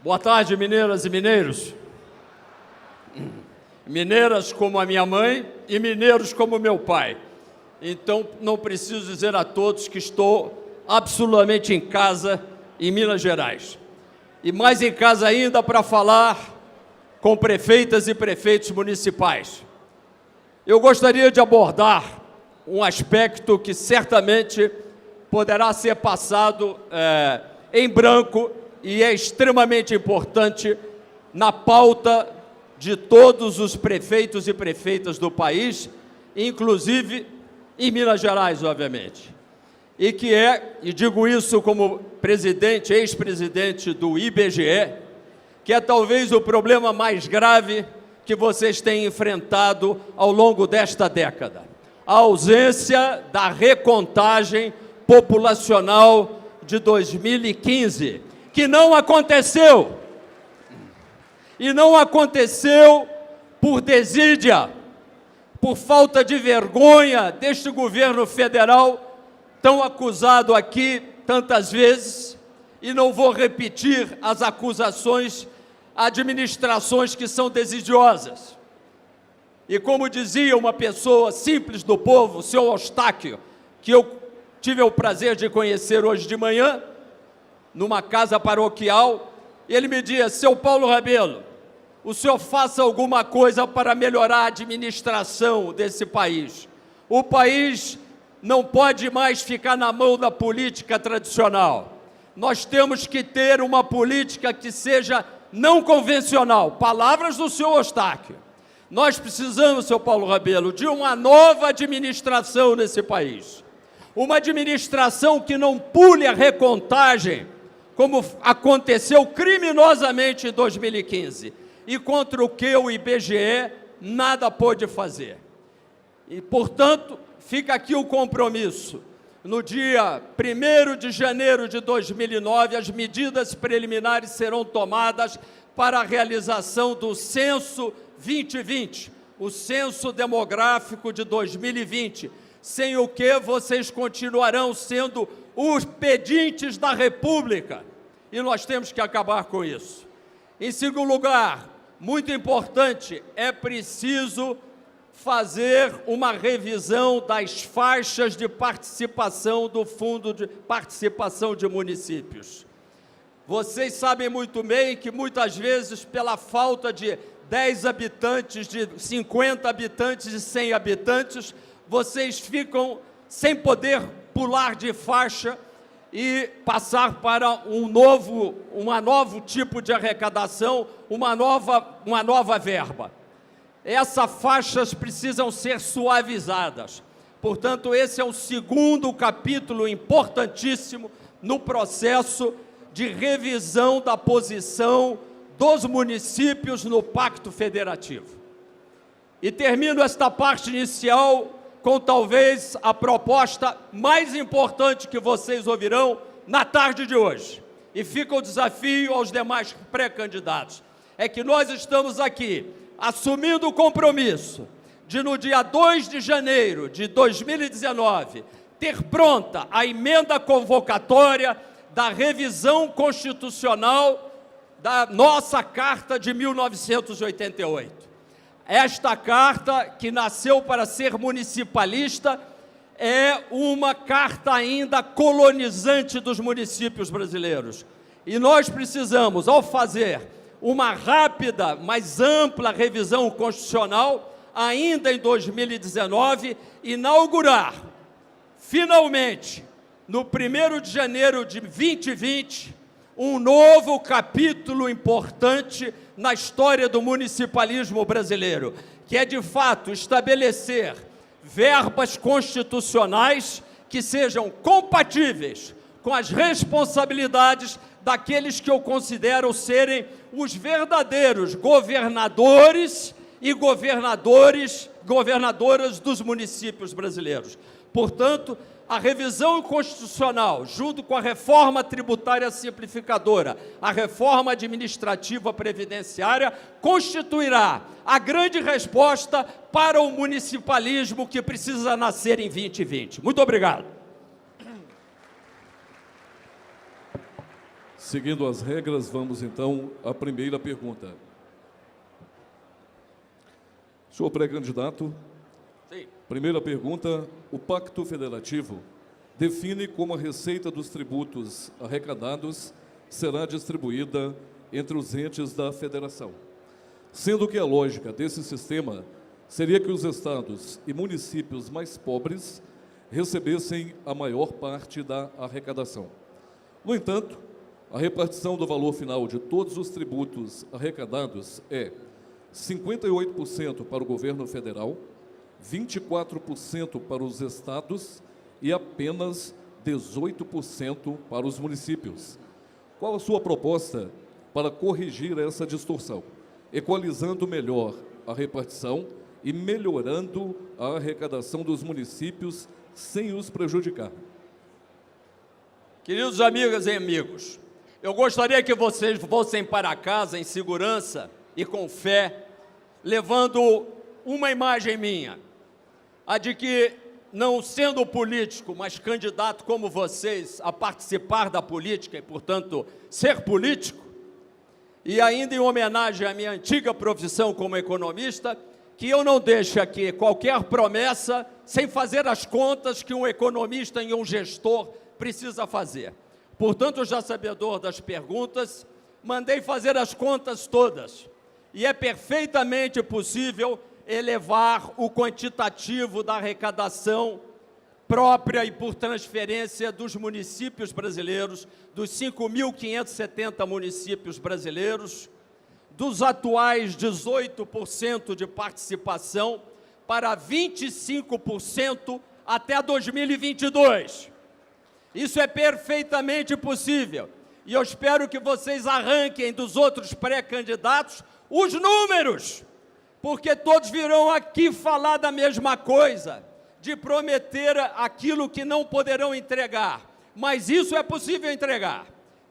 Boa tarde, mineiras e mineiros. Mineiras como a minha mãe e mineiros como meu pai. Então, não preciso dizer a todos que estou absolutamente em casa em Minas Gerais. E mais em casa ainda para falar com prefeitas e prefeitos municipais. Eu gostaria de abordar um aspecto que certamente poderá ser passado em branco e é extremamente importante na pauta de todos os prefeitos e prefeitas do país, inclusive em Minas Gerais, obviamente. E que é, e digo isso como presidente, ex-presidente do IBGE, que é talvez o problema mais grave que vocês têm enfrentado ao longo desta década. A ausência da recontagem populacional de 2015, que não aconteceu. E não aconteceu por desídia, por falta de vergonha deste governo federal, tão acusado aqui tantas vezes, e não vou repetir as acusações a administrações que são desidiosas. E como dizia uma pessoa simples do povo, o seu Eustáquio, que eu tive o prazer de conhecer hoje de manhã, numa casa paroquial, ele me dizia: seu Paulo Rabelo, o senhor faça alguma coisa para melhorar a administração desse país. O país não pode mais ficar na mão da política tradicional. Nós temos que ter uma política que seja não convencional. Palavras do senhor Eustáquio. Nós precisamos, seu Paulo Rabelo, de uma nova administração nesse país. Uma administração que não pule a recontagem, como aconteceu criminosamente em 2015, e contra o que o IBGE nada pôde fazer. E, portanto, fica aqui o compromisso. No dia 1º de janeiro de 2009, as medidas preliminares serão tomadas para a realização do Censo 2020, o Censo Demográfico de 2020, sem o que vocês continuarão sendo os pedintes da República, e nós temos que acabar com isso. Em segundo lugar, muito importante, é preciso fazer uma revisão das faixas de participação do Fundo de Participação de Municípios. Vocês sabem muito bem que muitas vezes, pela falta de 10 habitantes, de 50 habitantes e 100 habitantes, vocês ficam sem poder pular de faixa e passar para um novo tipo de arrecadação, uma nova verba. Essas faixas precisam ser suavizadas. Portanto, esse é o segundo capítulo importantíssimo no processo de revisão da posição dos municípios no Pacto Federativo. E termino esta parte inicial com talvez a proposta mais importante que vocês ouvirão na tarde de hoje. E fica o desafio aos demais pré-candidatos. É que nós estamos aqui assumindo o compromisso de, no dia 2 de janeiro de 2019, ter pronta a emenda convocatória da revisão constitucional da nossa Carta de 1988. Esta carta, que nasceu para ser municipalista, é uma carta ainda colonizante dos municípios brasileiros. E nós precisamos, ao fazer uma rápida, mas ampla revisão constitucional, ainda em 2019, inaugurar, finalmente, no 1º de janeiro de 2020, um novo capítulo importante na história do municipalismo brasileiro, que é, de fato, estabelecer verbas constitucionais que sejam compatíveis com as responsabilidades daqueles que eu considero serem os verdadeiros governadores e governadoras dos municípios brasileiros. Portanto, a revisão constitucional, junto com a reforma tributária simplificadora, a reforma administrativa previdenciária, constituirá a grande resposta para o municipalismo que precisa nascer em 2020. Muito obrigado. Seguindo as regras, vamos então à primeira pergunta. Senhor pré-candidato, Sim. primeira pergunta: o Pacto Federativo define como a receita dos tributos arrecadados será distribuída entre os entes da federação, sendo que a lógica desse sistema seria que os estados e municípios mais pobres recebessem a maior parte da arrecadação. No entanto, a repartição do valor final de todos os tributos arrecadados é 58% para o governo federal, 24% para os estados e apenas 18% para os municípios. Qual a sua proposta para corrigir essa distorção, equalizando melhor a repartição e melhorando a arrecadação dos municípios sem os prejudicar? Queridos amigas e amigos, eu gostaria que vocês fossem para casa em segurança e com fé, levando uma imagem minha, a de que, não sendo político, mas candidato como vocês a participar da política e, portanto, ser político, e ainda em homenagem à minha antiga profissão como economista, que eu não deixe aqui qualquer promessa sem fazer as contas que um economista e um gestor precisa fazer. Portanto, já sabedor das perguntas, mandei fazer as contas todas. E é perfeitamente possível elevar o quantitativo da arrecadação própria e por transferência dos municípios brasileiros, dos 5.570 municípios brasileiros, dos atuais 18% de participação para 25% até 2022. Isso é perfeitamente possível. E eu espero que vocês arranquem dos outros pré-candidatos os números, porque todos virão aqui falar da mesma coisa, de prometer aquilo que não poderão entregar. Mas isso é possível entregar,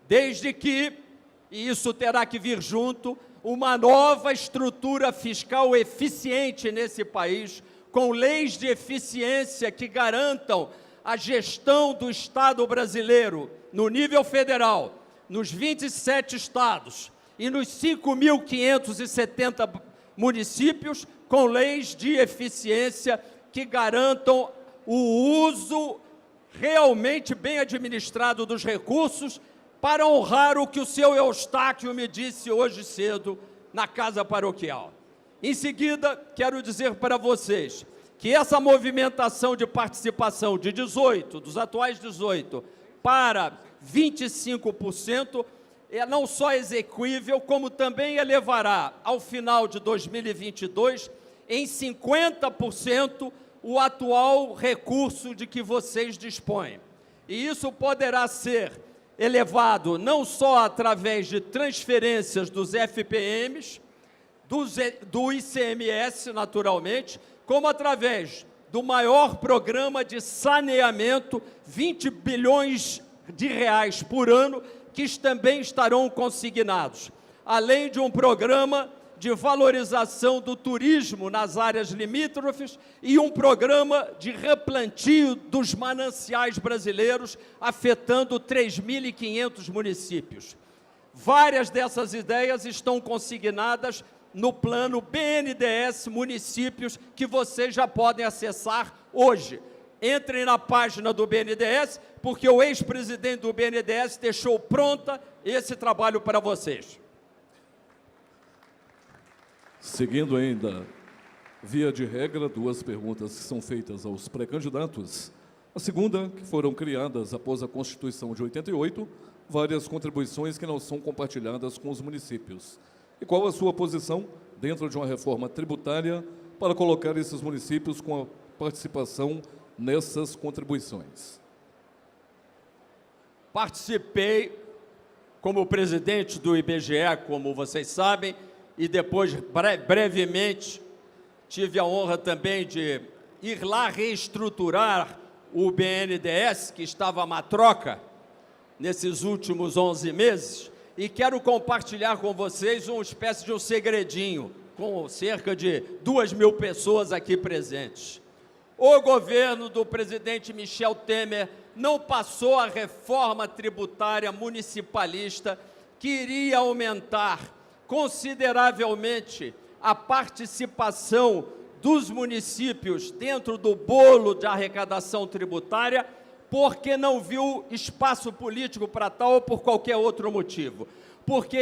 desde que, e isso terá que vir junto, uma nova estrutura fiscal eficiente nesse país, com leis de eficiência que garantam a gestão do Estado brasileiro no nível federal, nos 27 estados e nos 5.570 municípios, com leis de eficiência que garantam o uso realmente bem administrado dos recursos para honrar o que o seu Eustáquio me disse hoje cedo na casa paroquial. Em seguida, quero dizer para vocês que essa movimentação de participação de 18, dos atuais 18, para 25%, é não só execuível, como também elevará, ao final de 2022, em 50% o atual recurso de que vocês dispõem. E isso poderá ser elevado não só através de transferências dos FPMs, do ICMS, naturalmente, como através do maior programa de saneamento, 20 bilhões de reais por ano, que também estarão consignados, além de um programa de valorização do turismo nas áreas limítrofes e um programa de replantio dos mananciais brasileiros, afetando 3.500 municípios. Várias dessas ideias estão consignadas no plano BNDES Municípios, que vocês já podem acessar hoje. Entrem na página do BNDES, porque o ex-presidente do BNDES deixou pronta esse trabalho para vocês. Seguindo ainda, via de regra, duas perguntas que são feitas aos pré-candidatos. A segunda, que foram criadas após a Constituição de 88, várias contribuições que não são compartilhadas com os municípios. E qual a sua posição dentro de uma reforma tributária para colocar esses municípios com a participação nessas contribuições? Participei como presidente do IBGE, como vocês sabem, e depois, brevemente, tive a honra também de ir lá reestruturar o BNDES, que estava à matroca nesses últimos 11 meses, e quero compartilhar com vocês uma espécie de um segredinho, com cerca de 2.000 pessoas aqui presentes. O governo do presidente Michel Temer não passou a reforma tributária municipalista que iria aumentar consideravelmente a participação dos municípios dentro do bolo de arrecadação tributária, porque não viu espaço político para tal ou por qualquer outro motivo. Porque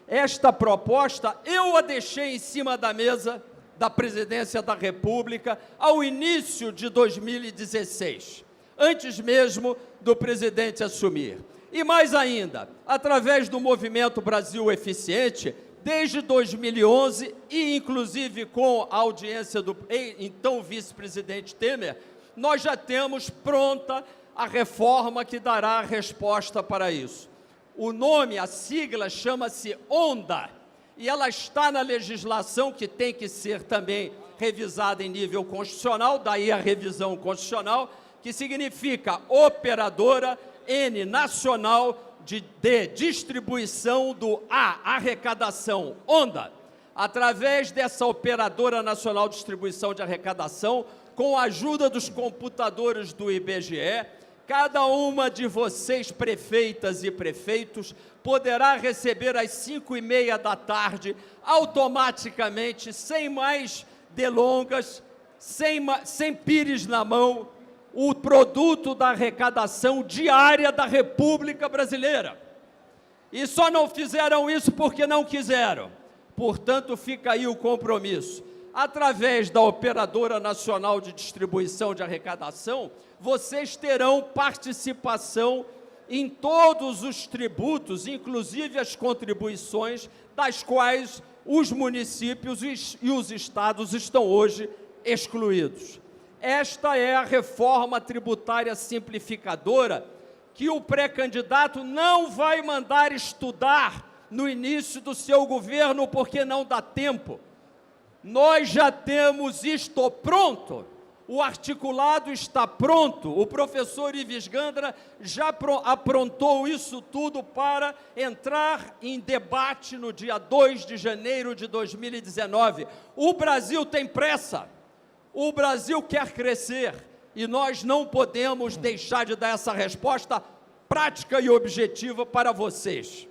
esta proposta eu a deixei em cima da mesa da Presidência da República ao início de 2016, antes mesmo do presidente assumir. E mais ainda, através do Movimento Brasil Eficiente, desde 2011, e inclusive com a audiência do então vice-presidente Temer, nós já temos pronta a reforma que dará a resposta para isso. O nome, a sigla, chama-se ONDA, e ela está na legislação que tem que ser também revisada em nível constitucional, daí a revisão constitucional, que significa Operadora N Nacional de Distribuição do Arrecadação, ONDA. Através dessa Operadora Nacional de Distribuição de Arrecadação, com a ajuda dos computadores do IBGE, cada uma de vocês, prefeitas e prefeitos, poderá receber às 5h30 da tarde, automaticamente, sem mais delongas, sem pires na mão, o produto da arrecadação diária da República Brasileira. E só não fizeram isso porque não quiseram. Portanto, fica aí o compromisso. Através da Operadora Nacional de Distribuição de Arrecadação, vocês terão participação em todos os tributos, inclusive as contribuições, das quais os municípios e os estados estão hoje excluídos. Esta é a reforma tributária simplificadora que o pré-candidato não vai mandar estudar no início do seu governo, porque não dá tempo. Nós já temos isto pronto, o articulado está pronto, o professor Ives Gandra já aprontou isso tudo para entrar em debate no dia 2 de janeiro de 2019. O Brasil tem pressa, o Brasil quer crescer e nós não podemos deixar de dar essa resposta prática e objetiva para vocês.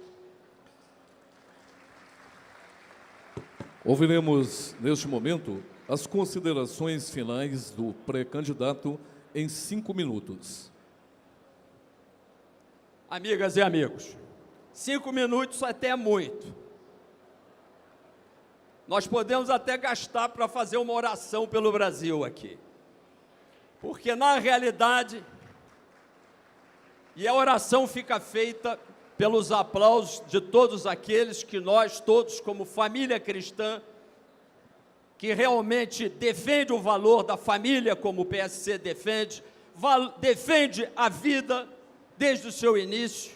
Ouviremos, neste momento, as considerações finais do pré-candidato em 5 minutos. Amigas e amigos, 5 minutos até é muito. Nós podemos até gastar para fazer uma oração pelo Brasil aqui. Porque, na realidade, e a oração fica feita pelos aplausos de todos aqueles que nós todos, como família cristã, que realmente defende o valor da família, como o PSC defende a vida desde o seu início,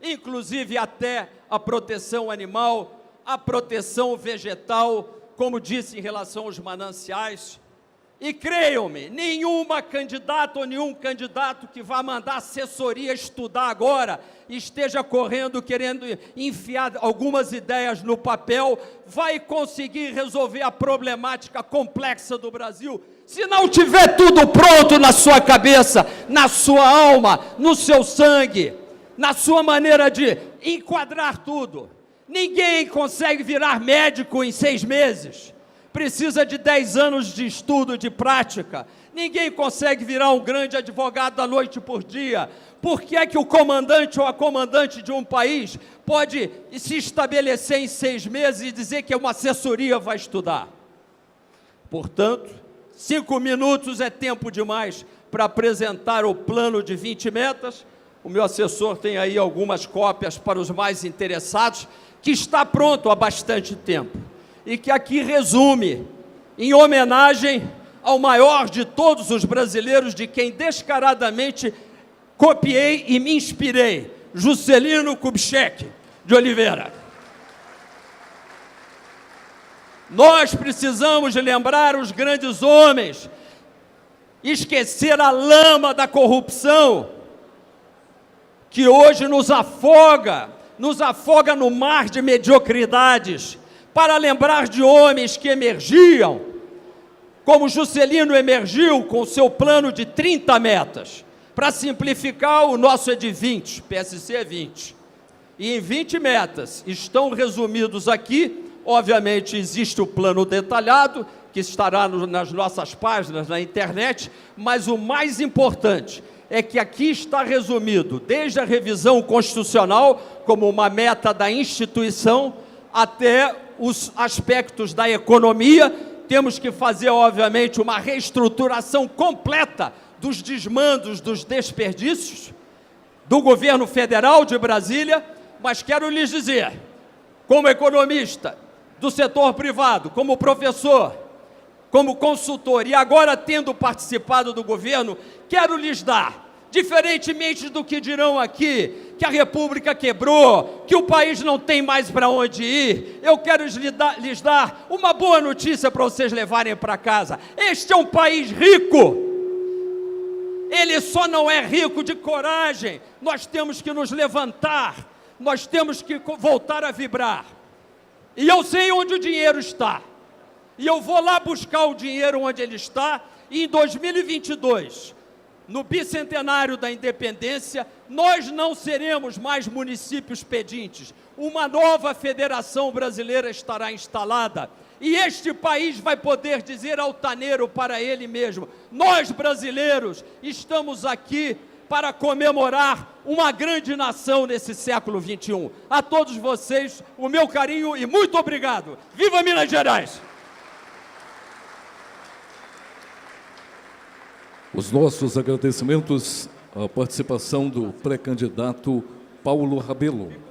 inclusive até a proteção animal, a proteção vegetal, como disse em relação aos mananciais. E creiam-me, nenhuma candidata ou nenhum candidato que vá mandar assessoria estudar agora, esteja correndo, querendo enfiar algumas ideias no papel, vai conseguir resolver a problemática complexa do Brasil, se não tiver tudo pronto na sua cabeça, na sua alma, no seu sangue, na sua maneira de enquadrar tudo. Ninguém consegue virar médico em 6 meses. Precisa de 10 anos de estudo, de prática. Ninguém consegue virar um grande advogado da noite por dia. Por que é que o comandante ou a comandante de um país pode se estabelecer em 6 meses e dizer que uma assessoria vai estudar? Portanto, 5 minutos é tempo demais para apresentar o plano de 20 metas. O meu assessor tem aí algumas cópias para os mais interessados, que está pronto há bastante tempo. E que aqui resume, em homenagem ao maior de todos os brasileiros, de quem descaradamente copiei e me inspirei, Juscelino Kubitschek de Oliveira. Nós precisamos lembrar os grandes homens, esquecer a lama da corrupção, que hoje nos afoga no mar de mediocridades, para lembrar de homens que emergiam como Juscelino emergiu com seu plano de 30 metas. Para simplificar, o nosso é de 20, PSC é 20. E em 20 metas estão resumidos aqui, obviamente existe o plano detalhado, que estará nas nossas páginas na internet, mas o mais importante é que aqui está resumido, desde a revisão constitucional, como uma meta da instituição, até os aspectos da economia. Temos que fazer, obviamente, uma reestruturação completa dos desmandos, dos desperdícios do governo federal de Brasília, mas quero lhes dizer, como economista do setor privado, como professor, como consultor e agora tendo participado do governo, quero lhes dar, diferentemente do que dirão aqui, que a República quebrou, que o país não tem mais para onde ir, eu quero lhes dar uma boa notícia para vocês levarem para casa. Este é um país rico. Ele só não é rico de coragem. Nós temos que nos levantar, nós temos que voltar a vibrar. E eu sei onde o dinheiro está. E eu vou lá buscar o dinheiro onde ele está. E em 2022, no bicentenário da independência, nós não seremos mais municípios pedintes. Uma nova federação brasileira estará instalada. E este país vai poder dizer altaneiro para ele mesmo: nós brasileiros estamos aqui para comemorar uma grande nação nesse século XXI. A todos vocês, o meu carinho e muito obrigado. Viva Minas Gerais! Os nossos agradecimentos à participação do pré-candidato Paulo Rabelo.